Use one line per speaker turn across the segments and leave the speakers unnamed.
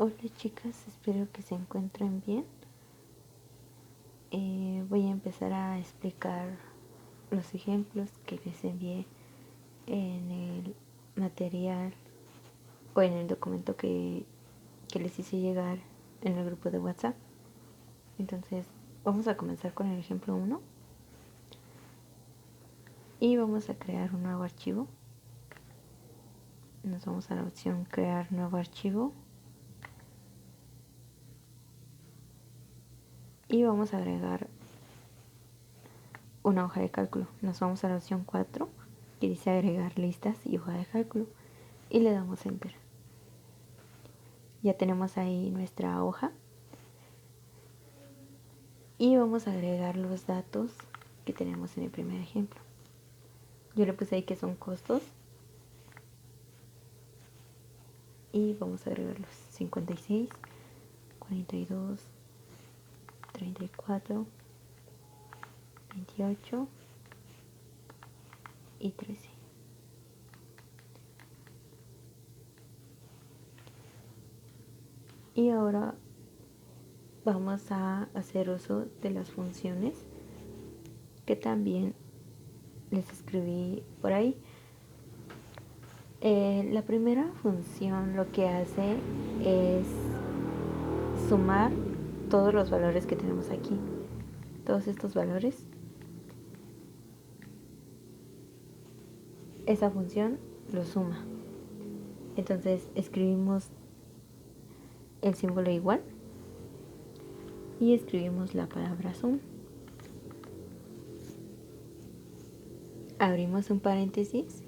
Hola chicas, espero que se encuentren bien. Voy a empezar a explicar los ejemplos que les envié en el material o en el documento que les hice llegar en el grupo de WhatsApp. Entonces vamos a comenzar con el ejemplo 1 y vamos a crear un nuevo archivo. Nos vamos a la opción crear nuevo archivo y vamos a agregar una hoja de cálculo. Nos vamos a la opción 4 que dice agregar listas y hoja de cálculo y le damos enter. Ya tenemos ahí nuestra hoja y vamos a agregar los datos que tenemos en el primer ejemplo. Yo le puse ahí que son costos y vamos a agregar los 56, 42, 34, 28 y 13. Y ahora vamos a hacer uso de las funciones que también les escribí por ahí. La primera función lo que hace es sumar todos los valores que tenemos aquí. Todos estos valores. Esa función lo suma. Entonces escribimos el símbolo igual y escribimos la palabra sum. Abrimos un paréntesis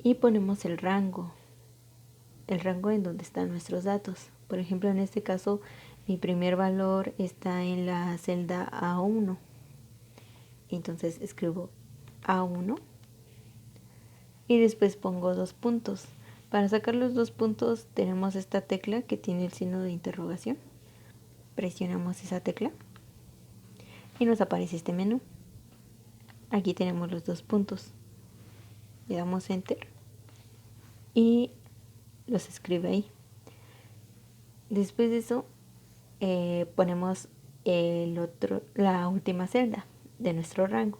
y ponemos el rango en donde están nuestros datos. Por ejemplo, en este caso, mi primer valor está en la celda A1. Entonces escribo A1 y después pongo 2 puntos. Para sacar los 2 puntos tenemos esta tecla que tiene el signo de interrogación. Presionamos esa tecla y nos aparece este menú. Aquí tenemos los 2 puntos. Le damos enter y los escribe ahí. Después de eso ponemos la última celda de nuestro rango.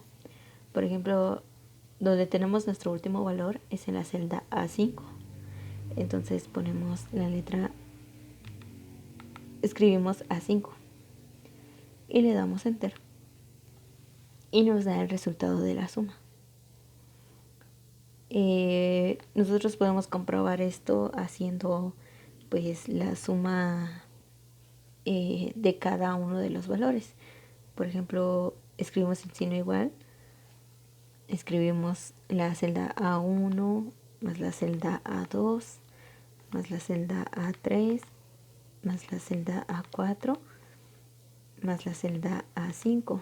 Por ejemplo, donde tenemos nuestro último valor es en la celda A5. Entonces ponemos la letra, escribimos A5 y le damos enter y nos da el resultado de la suma. Nosotros podemos comprobar esto haciendo pues la suma de cada uno de los valores. Por ejemplo, escribimos el signo igual, escribimos la celda A1 más la celda A2 más la celda A3 más la celda A4 más la celda A5.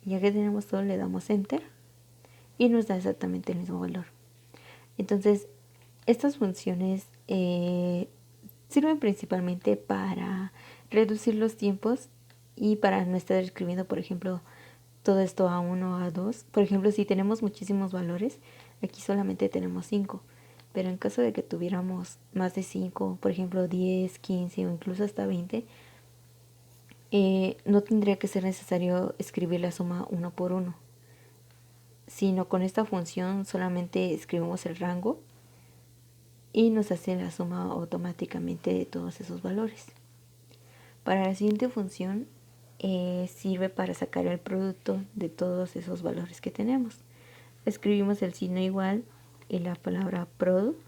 Ya que tenemos todo, le damos enter y nos da exactamente el mismo valor. Entonces, estas funciones sirven principalmente para reducir los tiempos y para no estar escribiendo, por ejemplo, todo esto A1, A2. Por ejemplo, si tenemos muchísimos valores, aquí solamente tenemos 5. Pero en caso de que tuviéramos más de 5, por ejemplo 10, 15 o incluso hasta 20, no tendría que ser necesario escribir la suma uno por uno, sino con esta función solamente escribimos el rango y nos hace la suma automáticamente de todos esos valores. Para la siguiente función sirve para sacar el producto de todos esos valores que tenemos. Escribimos el signo igual y la palabra product,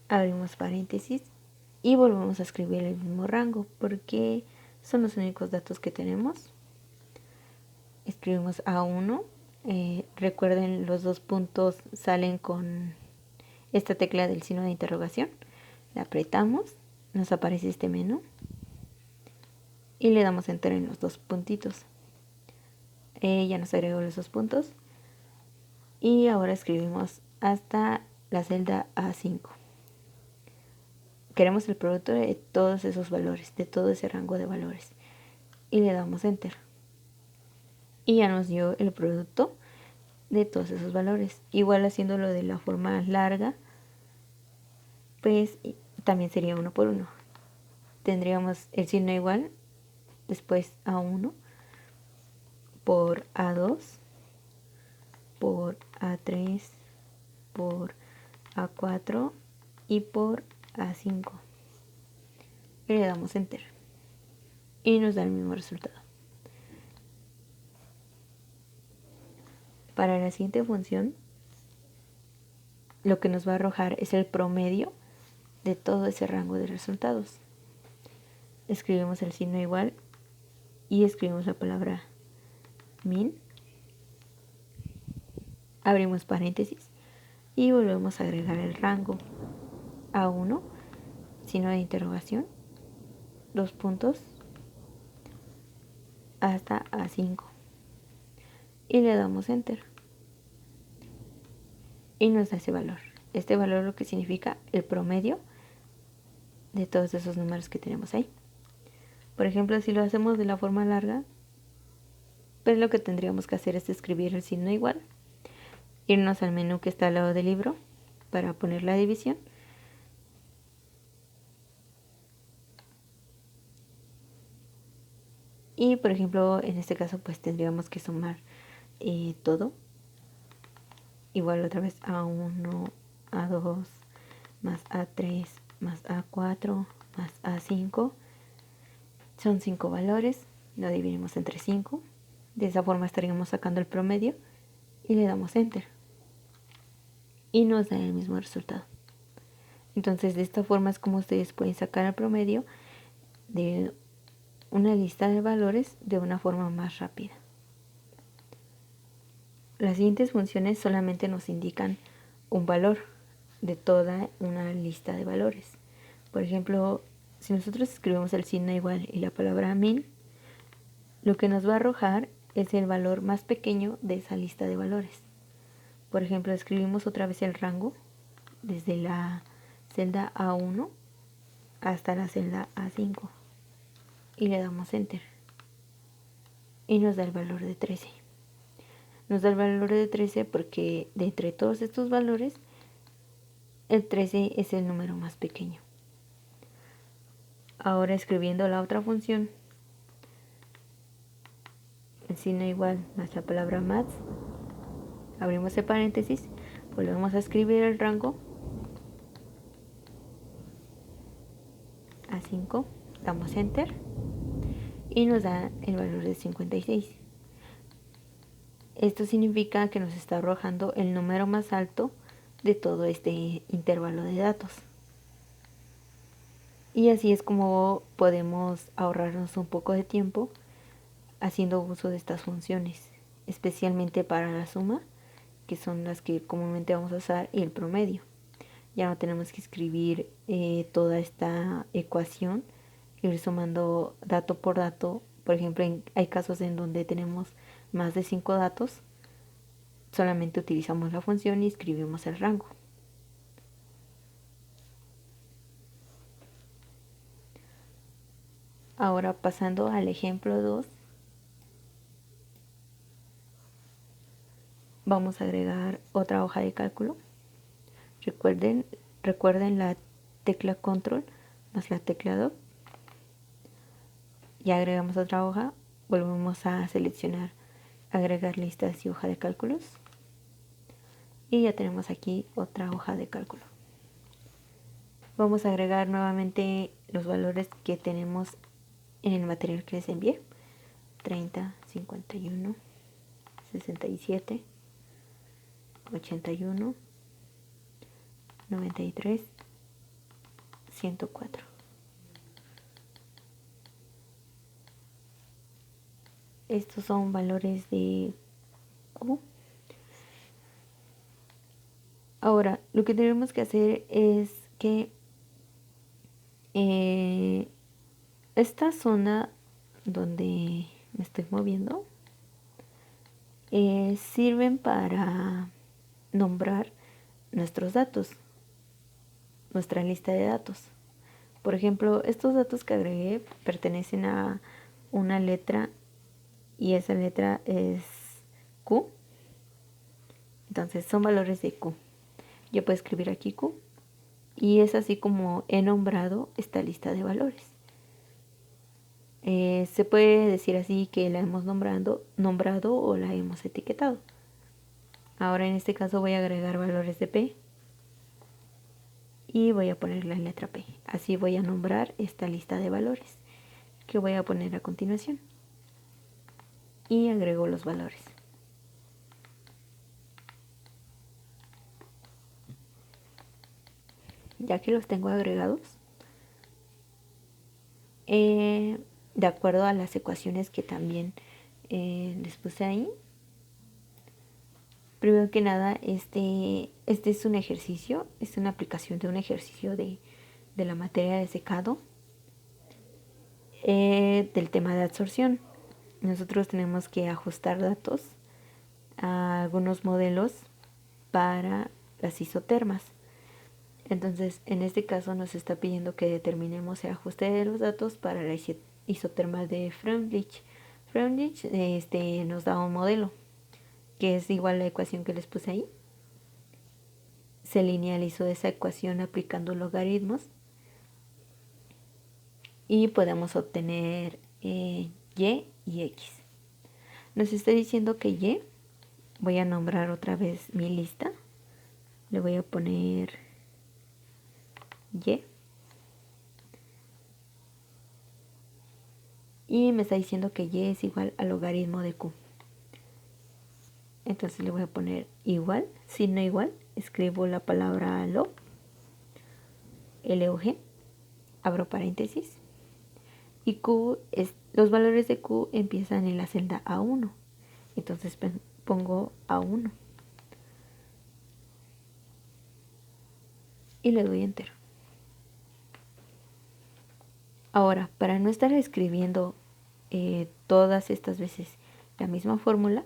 abrimos paréntesis y volvemos a escribir el mismo rango porque son los únicos datos que tenemos. Escribimos A1. Recuerden, los 2 puntos salen con esta tecla del signo de interrogación. La apretamos, nos aparece este menú y le damos enter en los 2 puntitos. Ya nos agregó los 2 puntos y ahora escribimos hasta la celda A5. Queremos el producto de todos esos valores, de todo ese rango de valores, y le damos enter y ya nos dio el producto de todos esos valores. Igual haciéndolo de la forma larga, pues también sería uno por uno. Tendríamos el signo igual, después A1 por A2 por A3 por A4 y por A5. Y le damos enter y nos da el mismo resultado. Para la siguiente función, lo que nos va a arrojar es el promedio de todo ese rango de resultados. Escribimos el signo igual y escribimos la palabra min, abrimos paréntesis y volvemos a agregar el rango A1, signo de interrogación, 2 puntos, hasta A5 y le damos enter y nos da ese valor. Este valor lo que significa el promedio de todos esos números que tenemos ahí. Por ejemplo, si lo hacemos de la forma larga, pues lo que tendríamos que hacer es escribir el signo igual, irnos al menú que está al lado del libro para poner la división y, por ejemplo, en este caso pues tendríamos que sumar todo. Igual otra vez A1, A2, más A3, más A4, más A5. Son 5 valores, lo dividimos entre 5. De esa forma estaríamos sacando el promedio y le damos enter. Y nos da el mismo resultado. Entonces, de esta forma es como ustedes pueden sacar el promedio de una lista de valores de una forma más rápida. Las siguientes funciones solamente nos indican un valor de toda una lista de valores. Por ejemplo, si nosotros escribimos el signo igual y la palabra min, lo que nos va a arrojar es el valor más pequeño de esa lista de valores. Por ejemplo, escribimos otra vez el rango desde la celda A1 hasta la celda A5 y le damos enter y nos da el valor de 13. Nos da el valor de 13 porque de entre todos estos valores el 13 es el número más pequeño. Ahora escribiendo la otra función, el signo igual más la palabra maths, abrimos el paréntesis, volvemos a escribir el rango A5, damos enter y nos da el valor de 56. Esto significa que nos está arrojando el número más alto de todo este intervalo de datos. Y así es como podemos ahorrarnos un poco de tiempo haciendo uso de estas funciones, especialmente para la suma, que son las que comúnmente vamos a usar, y el promedio. Ya no tenemos que escribir toda esta ecuación, ir sumando dato por dato. Por ejemplo, hay casos en donde tenemos más de 5 datos, solamente utilizamos la función y escribimos el rango. Ahora pasando al ejemplo 2, vamos a agregar otra hoja de cálculo. Recuerden la tecla control más la tecla do. Ya agregamos otra hoja, volvemos a seleccionar agregar listas y hoja de cálculos y ya tenemos aquí otra hoja de cálculo. Vamos a agregar nuevamente los valores que tenemos en el material que les envié: 30, 51, 67, 81, 93, 104. Estos son valores de Q. Ahora, lo que tenemos que hacer es que esta zona donde me estoy moviendo sirven para nombrar nuestros datos, nuestra lista de datos. Por ejemplo, estos datos que agregué pertenecen a una letra y esa letra es Q. Entonces son valores de Q. Yo puedo escribir aquí Q y es así como he nombrado esta lista de valores. Se puede decir así que la hemos nombrado o la hemos etiquetado. Ahora en este caso voy a agregar valores de P y voy a poner la letra P. Así voy a nombrar esta lista de valores que voy a poner a continuación. Y agrego los valores. Ya que los tengo agregados, de acuerdo a las ecuaciones que también les puse ahí, primero que nada, este es un ejercicio, es una aplicación de un ejercicio de la materia de secado del tema de absorción. Nosotros tenemos que ajustar datos a algunos modelos para las isotermas. Entonces, en este caso nos está pidiendo que determinemos el ajuste de los datos para la isotermal de Freundlich. Freundlich nos da un modelo que es igual a la ecuación que les puse ahí. Se linealizó esa ecuación aplicando logaritmos y podemos obtener y y x. Nos está diciendo que y, voy a nombrar otra vez mi lista, le voy a poner y me está diciendo que y es igual al logaritmo de q. Entonces le voy a poner igual, si no igual, escribo la palabra log, LOG, abro paréntesis, y q los valores de q empiezan en la celda A1, entonces pongo A1 y le doy enter. Ahora, para no estar escribiendo todas estas veces la misma fórmula,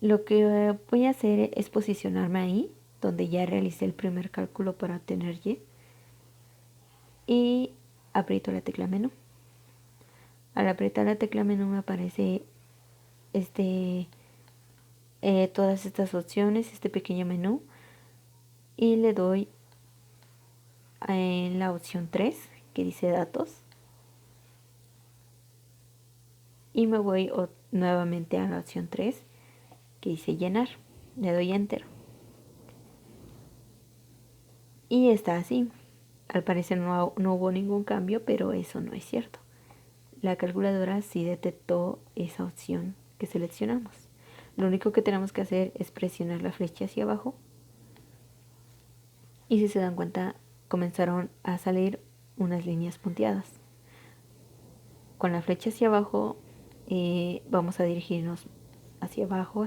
lo que voy a hacer es posicionarme ahí, donde ya realicé el primer cálculo para obtener y aprieto la tecla menú. Al apretar la tecla menú me aparece todas estas opciones, este pequeño menú, y le doy en la opción 3 que dice datos y me voy nuevamente a la opción 3 que dice llenar. Le doy enter y está así. Al parecer no hubo ningún cambio, pero eso no es cierto. La calculadora sí detectó esa opción que seleccionamos. Lo único que tenemos que hacer es presionar la flecha hacia abajo y si se dan cuenta comenzaron a salir unas líneas punteadas. Con la flecha hacia abajo vamos a dirigirnos hacia abajo,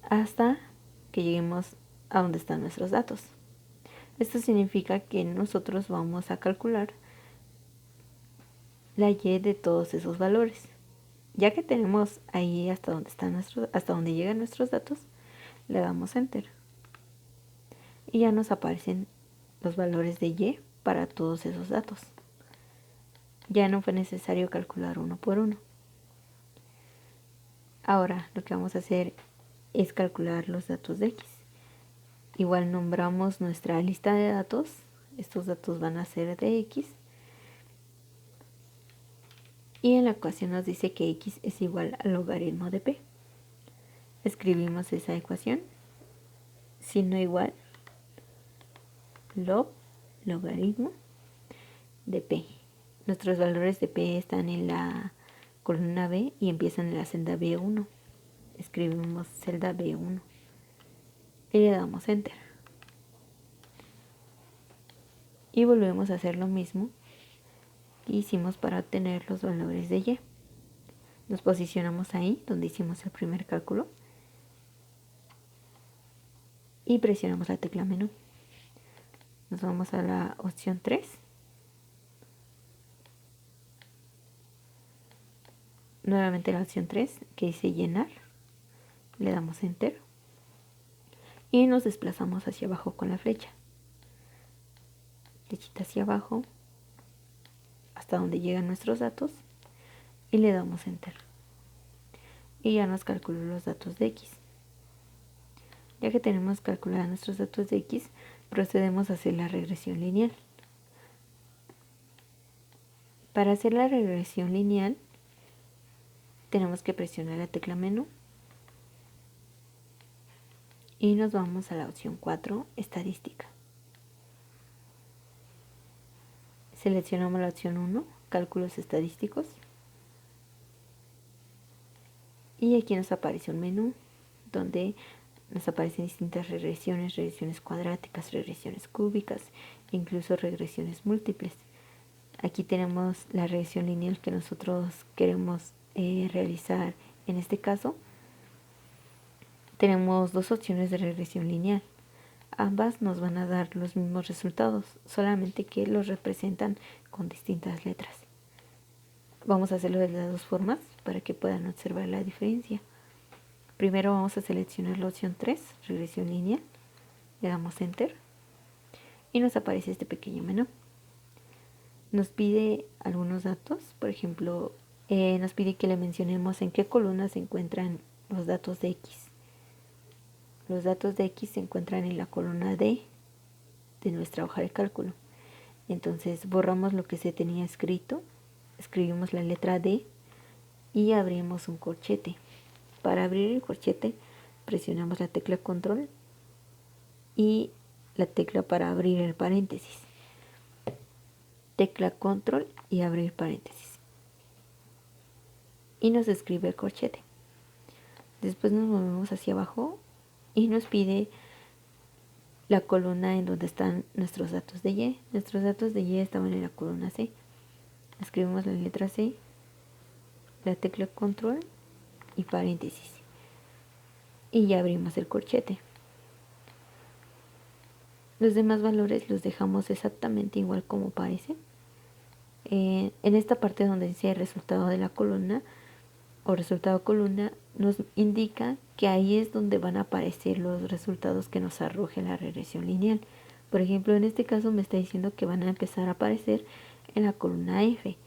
hasta que lleguemos a donde están nuestros datos. Esto significa que nosotros vamos a calcular la y de todos esos valores. Ya que tenemos ahí hasta donde llegan nuestros datos, le damos enter. Y ya nos aparecen los valores de y para todos esos datos. Ya no fue necesario calcular uno por uno. Ahora lo que vamos a hacer es calcular los datos de x. Igual nombramos nuestra lista de datos. Estos datos van a ser de x. Y en la ecuación nos dice que x es igual al logaritmo de p. Escribimos esa ecuación. Si no igual, logaritmo de p. Nuestros valores de p están en la columna B y empiezan en la celda B1. Escribimos celda B1 y le damos enter. Y volvemos a hacer lo mismo que hicimos para obtener los valores de y. Nos posicionamos ahí donde hicimos el primer cálculo y presionamos la tecla menú. Nos vamos a la opción 3. Nuevamente la opción 3 que dice llenar. Le damos enter. Y nos desplazamos hacia abajo con la flecha. Flechita hacia abajo hasta donde llegan nuestros datos y le damos enter. y ya nos calculó los datos de X. Ya que tenemos calculados nuestros datos de X, procedemos a hacer la regresión lineal. Para hacer la regresión lineal, tenemos que presionar la tecla menú y nos vamos a la opción 4, estadística. Seleccionamos la opción 1, cálculos estadísticos. Y aquí nos aparece un menú donde nos aparecen distintas regresiones cuadráticas, regresiones cúbicas, incluso regresiones múltiples. Aquí tenemos la regresión lineal que nosotros queremos realizar. En este caso, tenemos dos opciones de regresión lineal. Ambas nos van a dar los mismos resultados, solamente que los representan con distintas letras. Vamos a hacerlo de las dos formas para que puedan observar la diferencia. Primero vamos a seleccionar la opción 3, regresión lineal. Le damos Enter y nos aparece este pequeño menú. Nos pide algunos datos, por ejemplo, nos pide que le mencionemos en qué columna se encuentran los datos de X. Los datos de X se encuentran en la columna D de nuestra hoja de cálculo. Entonces borramos lo que se tenía escrito, escribimos la letra D y abrimos un corchete. Para abrir el corchete presionamos la tecla control y la tecla para abrir el paréntesis. Tecla control y abrir paréntesis. Y nos escribe el corchete. Después nos movemos hacia abajo y nos pide la columna en donde están nuestros datos de Y. Nuestros datos de Y estaban en la columna C. Escribimos la letra C, la tecla control y paréntesis. Y ya abrimos el corchete. Los demás valores los dejamos exactamente igual como aparecen. En esta parte donde dice resultado de la columna o resultado columna, nos indica que ahí es donde van a aparecer los resultados que nos arroje la regresión lineal. Por ejemplo, en este caso me está diciendo que van a empezar a aparecer en la columna F.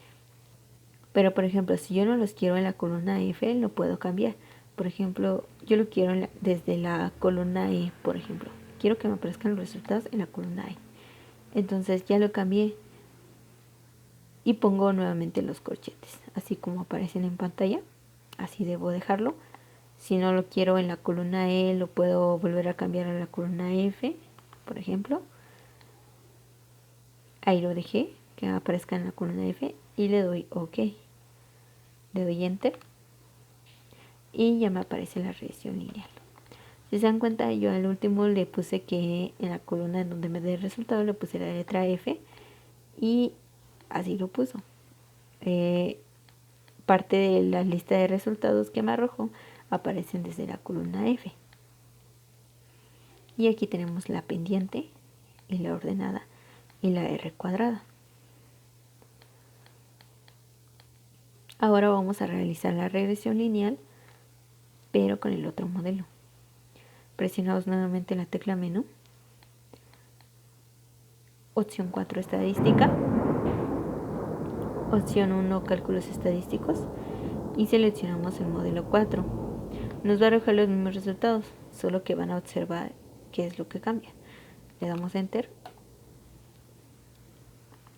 Pero, por ejemplo, si yo no los quiero en la columna F, lo puedo cambiar. Por ejemplo, yo lo quiero desde la columna E, por ejemplo. Quiero que me aparezcan los resultados en la columna E. Entonces ya lo cambié y pongo nuevamente los corchetes, así como aparecen en pantalla. Así debo dejarlo. Si no lo quiero en la columna E, lo puedo volver a cambiar a la columna F, por ejemplo. Ahí lo dejé, que aparezca en la columna F y le doy OK. Le doy Enter y ya me aparece la regresión lineal. Si se dan cuenta, yo al último le puse que en la columna en donde me dé el resultado le puse la letra F y así lo puso. Parte de la lista de resultados que me arrojó aparecen desde la columna F. Y aquí tenemos la pendiente y la ordenada y la R cuadrada. Ahora vamos a realizar la regresión lineal, pero con el otro modelo. Presionamos nuevamente la tecla menú. Opción 4, estadística. Opción 1, cálculos estadísticos. Y seleccionamos el modelo 4. Nos va a arrojar los mismos resultados, solo que van a observar qué es lo que cambia. Le damos Enter.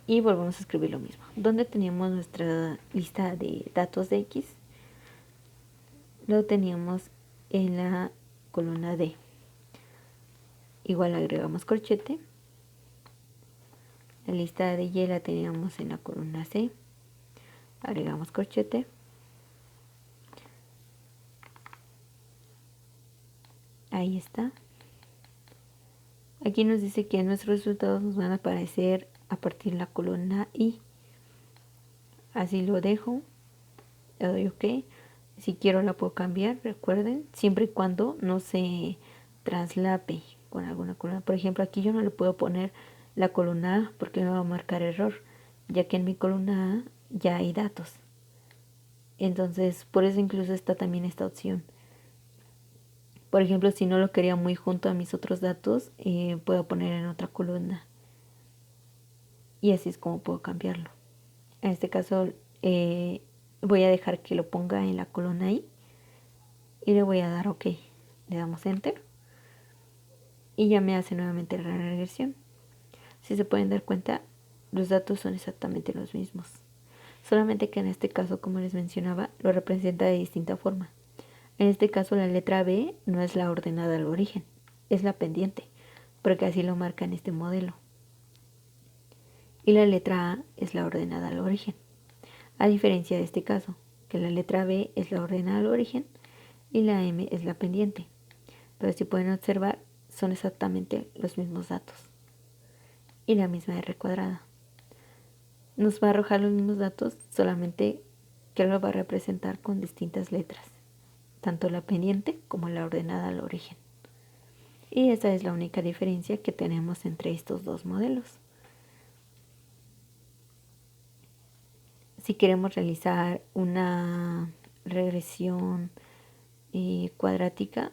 Y volvemos a escribir lo mismo. Donde teníamos nuestra lista de datos de X, lo teníamos en la columna D. Igual agregamos corchete. La lista de Y la teníamos en la columna C. Agregamos corchete. Ahí está. Aquí nos dice que nuestros resultados nos van a aparecer a partir de la columna I. Así lo dejo. Le doy OK. Si quiero la puedo cambiar, recuerden, siempre y cuando no se traslape con alguna columna. Por ejemplo, aquí yo no le puedo poner la columna A porque me va a marcar error, ya que en mi columna A ya hay datos. Entonces, por eso incluso está también esta opción. Por ejemplo, si no lo quería muy junto a mis otros datos, puedo poner en otra columna. Y así es como puedo cambiarlo. En este caso, voy a dejar que lo ponga en la columna I y le voy a dar OK. Le damos Enter y ya me hace nuevamente la regresión. Si se pueden dar cuenta, los datos son exactamente los mismos. Solamente que en este caso, como les mencionaba, lo representa de distinta forma. En este caso la letra B no es la ordenada al origen, es la pendiente, porque así lo marca en este modelo. Y la letra A es la ordenada al origen. A diferencia de este caso, que la letra B es la ordenada al origen y la M es la pendiente. Pero si pueden observar, son exactamente los mismos datos. Y la misma R cuadrada. Nos va a arrojar los mismos datos, solamente que lo va a representar con distintas letras, tanto la pendiente como la ordenada al origen. Y esa es la única diferencia que tenemos entre estos dos modelos. Si queremos realizar una regresión cuadrática,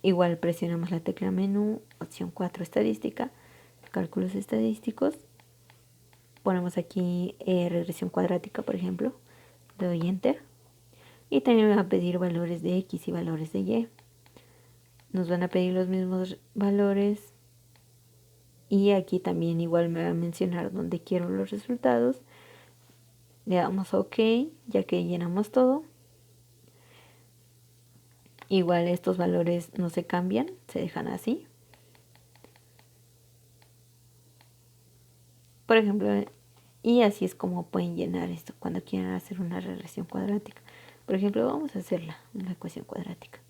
igual presionamos la tecla menú, opción 4 estadística, cálculos estadísticos, ponemos aquí regresión cuadrática, por ejemplo, le doy Enter y también me va a pedir valores de X y valores de Y. Nos van a pedir los mismos valores y aquí también igual me va a mencionar dónde quiero los resultados. Le damos OK, ya que llenamos todo. Igual estos valores no se cambian, se dejan así. Por ejemplo, y así es como pueden llenar esto cuando quieran hacer una regresión cuadrática. Por ejemplo, vamos a hacerla, una ecuación cuadrática.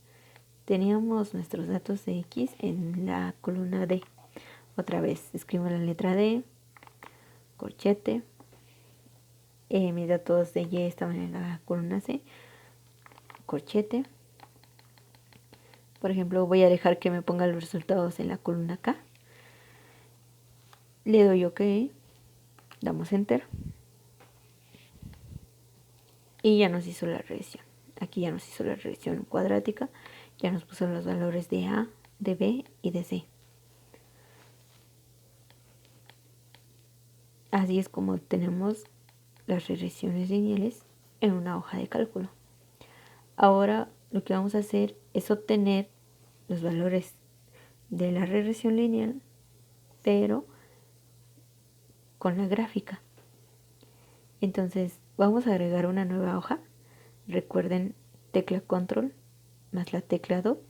Teníamos nuestros datos de X en la columna D. Otra vez, escribo la letra D, corchete. Mis datos de Y estaban en la columna C, corchete. Por ejemplo, voy a dejar que me ponga los resultados en la columna K. Le doy OK, damos Enter. Y ya nos hizo la regresión. Aquí ya nos hizo la regresión cuadrática. Ya nos puso los valores de A, de B y de C. Así es como tenemos las regresiones lineales en una hoja de cálculo. Ahora lo que vamos a hacer es obtener los valores de la regresión lineal, pero con la gráfica. Entonces vamos a agregar una nueva hoja. Recuerden, tecla Control más la tecla Do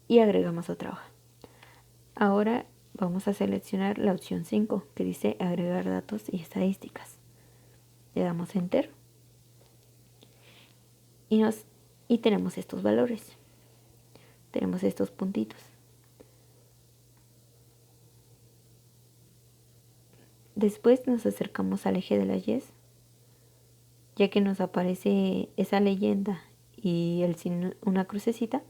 y agregamos otra hoja. Ahora vamos a seleccionar la opción 5 que dice agregar datos y estadísticas. Le damos Enter y tenemos estos valores. Tenemos estos puntitos. Después nos acercamos al eje de la Y, ya que nos aparece esa leyenda y el signo, una crucecita,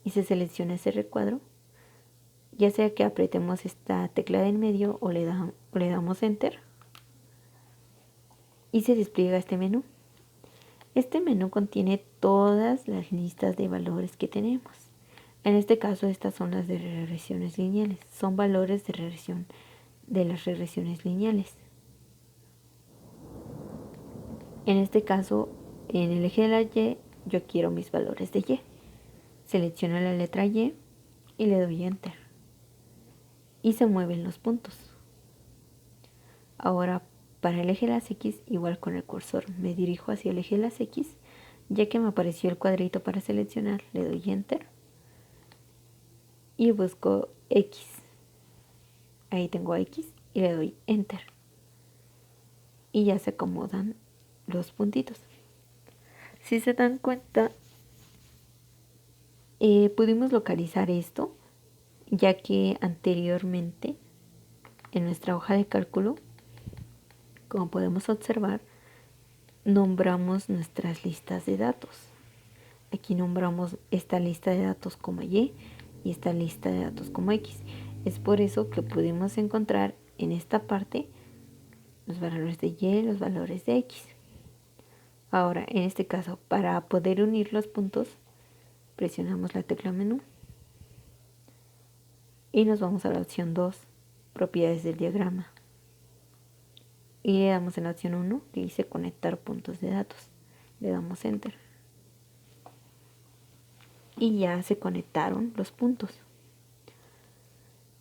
y se selecciona ese recuadro, ya sea que apretemos esta tecla de en medio o le damos Enter y se despliega este menú. Este menú contiene todas las listas de valores que tenemos. En este caso, estas son las de regresiones lineales. Son valores de regresión de las regresiones lineales. En este caso, en el eje de la Y, yo quiero mis valores de Y. Selecciono la letra Y y le doy Enter. Y se mueven los puntos. Ahora, para el eje de las X, igual con el cursor, me dirijo hacia el eje de las X. Ya que me apareció el cuadrito para seleccionar, le doy Enter y busco X. Ahí tengo X y le doy Enter. Y ya se acomodan los puntitos. Si se dan cuenta, pudimos localizar esto, ya que anteriormente en nuestra hoja de cálculo, como podemos observar, nombramos nuestras listas de datos. Aquí nombramos esta lista de datos como Y y esta lista de datos como X. Es por eso que pudimos encontrar en esta parte los valores de Y, los valores de X. Ahora, en este caso, para poder unir los puntos, presionamos la tecla menú y nos vamos a la opción 2, propiedades del diagrama. Y le damos en la opción 1 que dice conectar puntos de datos. Le damos Enter. y ya se conectaron los puntos.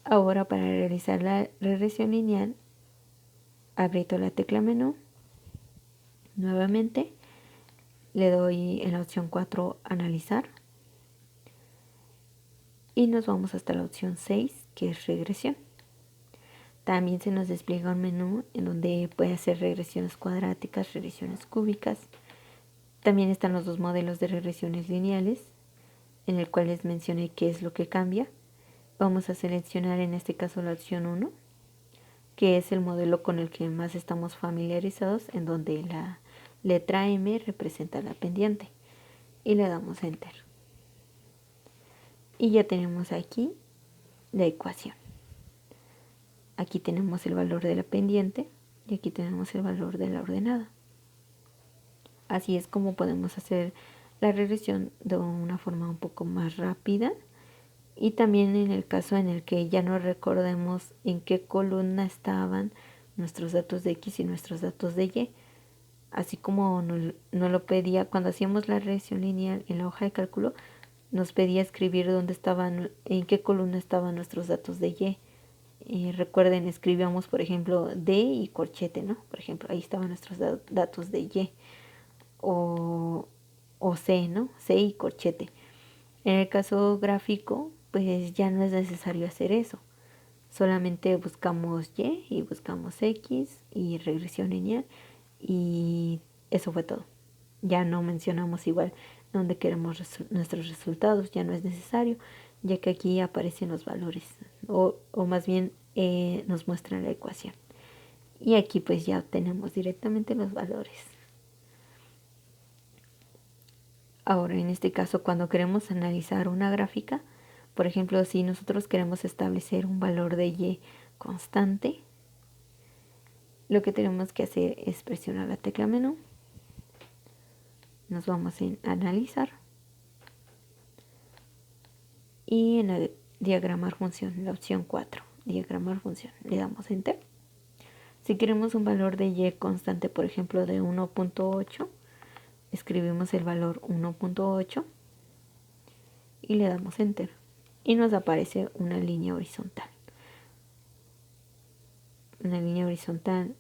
Ahora para realizar la regresión lineal, aprieto la tecla menú, nuevamente le doy en la opción 4 analizar y nos vamos hasta la opción 6 que es regresión. También se nos despliega un menú en donde puede hacer regresiones cuadráticas, regresiones cúbicas. También están los dos modelos de regresiones lineales, en el cual les mencioné qué es lo que cambia. Vamos a seleccionar en este caso la opción 1, que es el modelo con el que más estamos familiarizados, en donde la letra M representa la pendiente. Y le damos Enter. Y ya tenemos aquí la ecuación. Aquí tenemos el valor de la pendiente y aquí tenemos el valor de la ordenada. Así es como podemos hacer la regresión de una forma un poco más rápida. Y también en el caso en el que ya no recordemos en qué columna estaban nuestros datos de X y nuestros datos de Y. Así como nos lo pedía cuando hacíamos la regresión lineal en la hoja de cálculo, nos pedía escribir dónde estaban, en qué columna estaban nuestros datos de Y. Recuerden, escribíamos, por ejemplo, D y corchete, ¿no? Por ejemplo, ahí estaban nuestros datos de Y. O C, ¿no? C y corchete. En el caso gráfico, pues ya no es necesario hacer eso. Solamente buscamos Y buscamos X y regresión lineal y eso fue todo. Ya no mencionamos igual dónde queremos nuestros resultados, ya no es necesario, ya que aquí aparecen los valores o más bien nos muestran la ecuación. Y aquí pues ya obtenemos directamente los valores. Ahora, en este caso, cuando queremos analizar una gráfica, por ejemplo, si nosotros queremos establecer un valor de Y constante, lo que tenemos que hacer es presionar la tecla menú. Nos vamos en analizar. Y en el diagramar función, la opción 4, diagramar función, le damos Enter. Si queremos un valor de Y constante, por ejemplo, de 1.8, escribimos el valor 1.8 y le damos Enter. Y nos aparece una línea horizontal. Una línea horizontal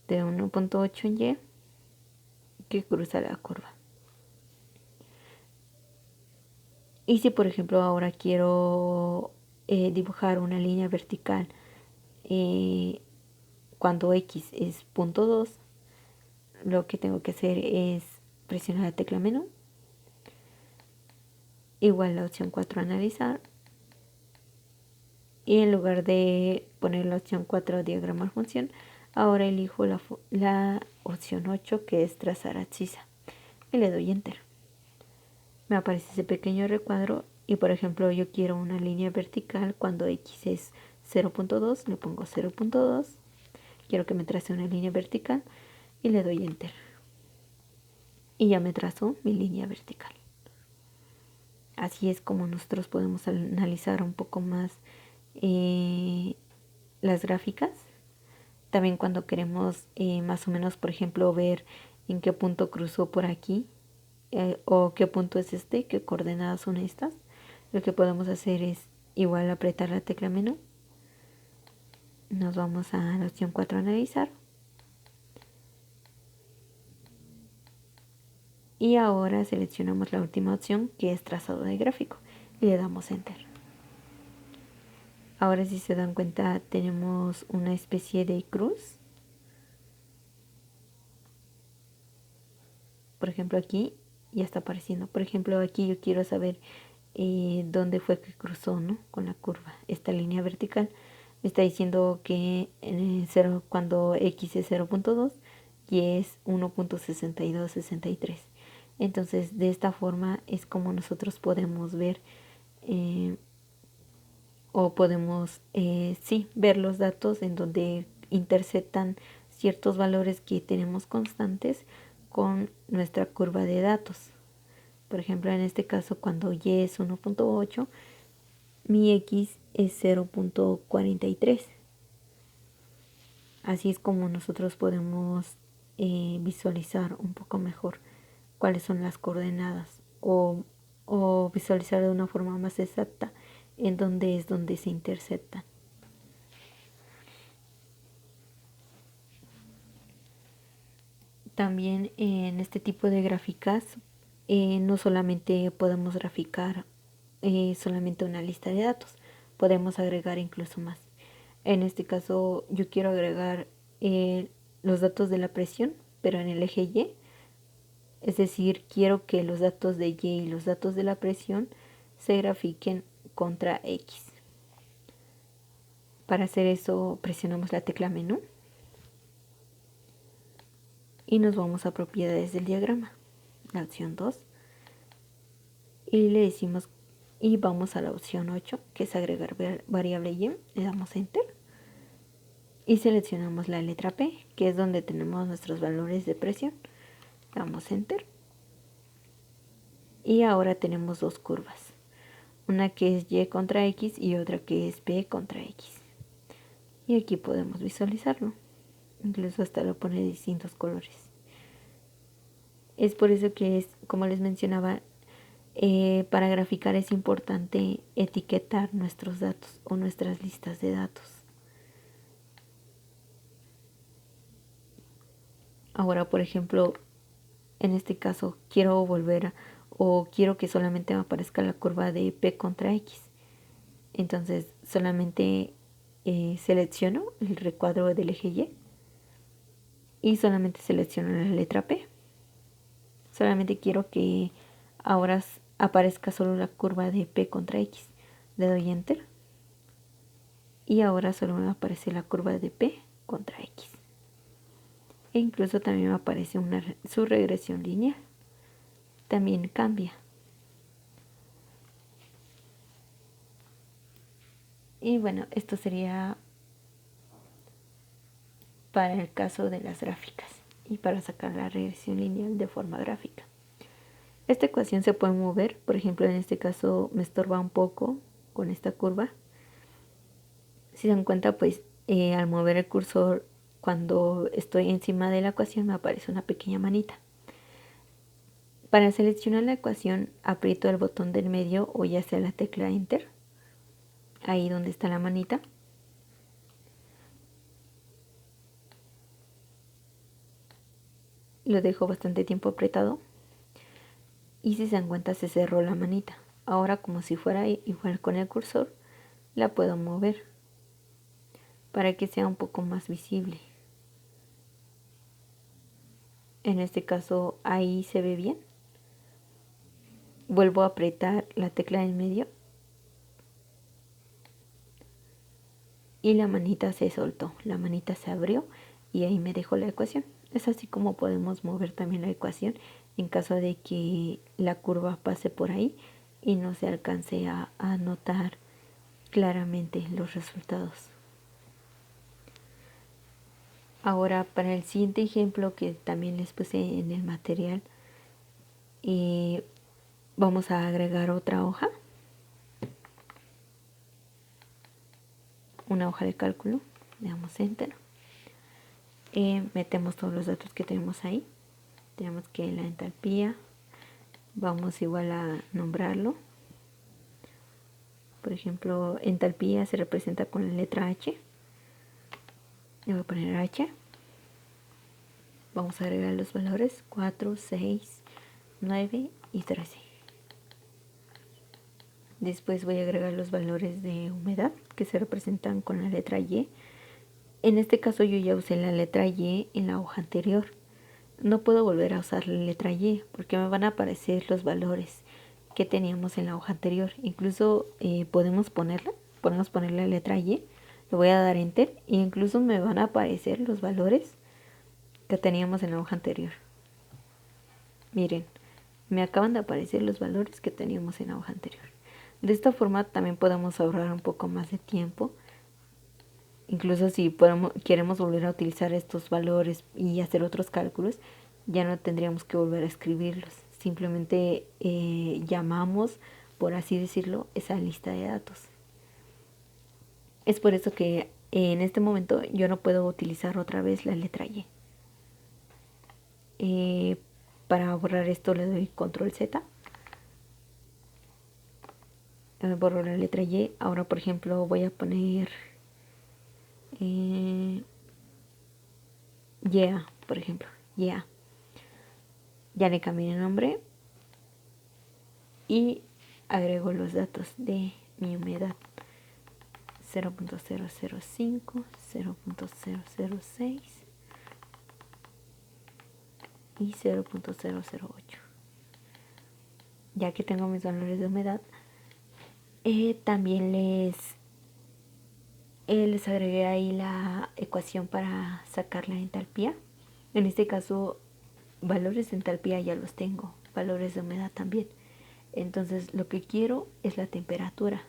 de 1.8 en Y que cruza la curva. Y si por ejemplo ahora quiero dibujar una línea vertical cuando X es 0.2, lo que tengo que hacer es presionar la tecla menú, igual la opción 4 analizar, y en lugar de poner la opción 4 diagramar función, ahora elijo la opción 8 que es trazar abscisa y le doy Enter. Me aparece ese pequeño recuadro y por ejemplo yo quiero una línea vertical cuando X es 0.2, le pongo 0.2, quiero que me trace una línea vertical y le doy Enter. Y ya me trazó mi línea vertical. Así es como nosotros podemos analizar un poco más las gráficas. También cuando queremos más o menos, por ejemplo, ver en qué punto cruzó por aquí o qué punto es este, qué coordenadas son estas, lo que podemos hacer es igual apretar la tecla menú. Nos vamos a la opción 4 analizar. Y ahora seleccionamos la última opción que es trazado de gráfico y le damos Enter. Ahora si se dan cuenta tenemos una especie de cruz. Por ejemplo aquí ya está apareciendo. Por ejemplo aquí yo quiero saber dónde fue que cruzó, ¿no? Con la curva. Esta línea vertical me está diciendo que cuando X es 0.2 y es 1.6263. Entonces de esta forma es como nosotros podemos ver o podemos sí ver los datos en donde interceptan ciertos valores que tenemos constantes con nuestra curva de datos. Por ejemplo, en este caso, cuando Y es 1.8, mi X es 0.43. Así es como nosotros podemos visualizar un poco mejor cuáles son las coordenadas o o visualizar de una forma más exacta en dónde es donde se interceptan. También en este tipo de gráficas no solamente podemos graficar solamente una lista de datos, podemos agregar incluso más. En este caso yo quiero agregar los datos de la presión, pero en el eje Y, es decir, quiero que los datos de Y y los datos de la presión se grafiquen contra X. Para hacer eso presionamos la tecla menú y nos vamos a propiedades del diagrama, la opción 2, y le decimos, y vamos a la opción 8, que es agregar variable Y, le damos enter y seleccionamos la letra P, que es donde tenemos nuestros valores de presión, damos enter y ahora tenemos dos curvas, una que es Y contra X y otra que es P contra X, y aquí podemos visualizarlo, incluso hasta lo pone de distintos colores. Es por eso que es, como les mencionaba, para graficar es importante etiquetar nuestros datos o nuestras listas de datos. Ahora, por ejemplo, en este caso quiero volver o quiero que solamente me aparezca la curva de P contra X. Entonces solamente selecciono el recuadro del eje y solamente selecciono la letra P. Solamente quiero que ahora aparezca solo la curva de P contra X. Le doy enter y ahora solo me aparece la curva de P contra X. E incluso también me aparece su regresión lineal. También cambia. Y bueno, esto sería para el caso de las gráficas y para sacar la regresión lineal de forma gráfica. Esta ecuación se puede mover, por ejemplo en este caso me estorba un poco con esta curva. Si se dan cuenta, pues al mover el cursor cuando estoy encima de la ecuación me aparece una pequeña manita. Para seleccionar la ecuación aprieto el botón del medio o ya sea la tecla enter, ahí donde está la manita. Lo dejo bastante tiempo apretado y si se dan cuenta se cerró la manita. Ahora como si fuera igual con el cursor, la puedo mover para que sea un poco más visible. En este caso ahí se ve bien. Vuelvo a apretar la tecla en medio y la manita se soltó, la manita se abrió y ahí me dejó la ecuación. Es así como podemos mover también la ecuación en caso de que la curva pase por ahí y no se alcance a notar claramente los resultados. Ahora para el siguiente ejemplo que también les puse en el material, vamos a agregar otra hoja, una hoja de cálculo, le damos enter, metemos todos los datos que tenemos ahí, tenemos que la entalpía, vamos igual a nombrarlo, por ejemplo entalpía se representa con la letra H, le voy a poner H, vamos a agregar los valores 4, 6, 9 y 13. Después voy a agregar los valores de humedad que se representan con la letra Y. En este caso yo ya usé la letra Y en la hoja anterior. No puedo volver a usar la letra Y porque me van a aparecer los valores que teníamos en la hoja anterior. Incluso podemos poner la letra Y. Le voy a dar enter e incluso me van a aparecer los valores que teníamos en la hoja anterior. Miren, me acaban de aparecer los valores que teníamos en la hoja anterior. De esta forma también podemos ahorrar un poco más de tiempo. Incluso si queremos volver a utilizar estos valores y hacer otros cálculos, ya no tendríamos que volver a escribirlos. Simplemente llamamos, por así decirlo, esa lista de datos. Es por eso que en este momento yo no puedo utilizar otra vez la letra Y. Para borrar esto le doy control Z. borro la letra Y. Ahora, por ejemplo, voy a poner Yeah, por ejemplo, Yeah. Ya le cambié el nombre y agrego los datos de mi humedad: 0.005, 0.006 y 0.008. Ya que tengo mis valores de humedad, también les agregué ahí la ecuación para sacar la entalpía. En este caso, valores de entalpía ya los tengo, valores de humedad también. Entonces lo que quiero es la temperatura.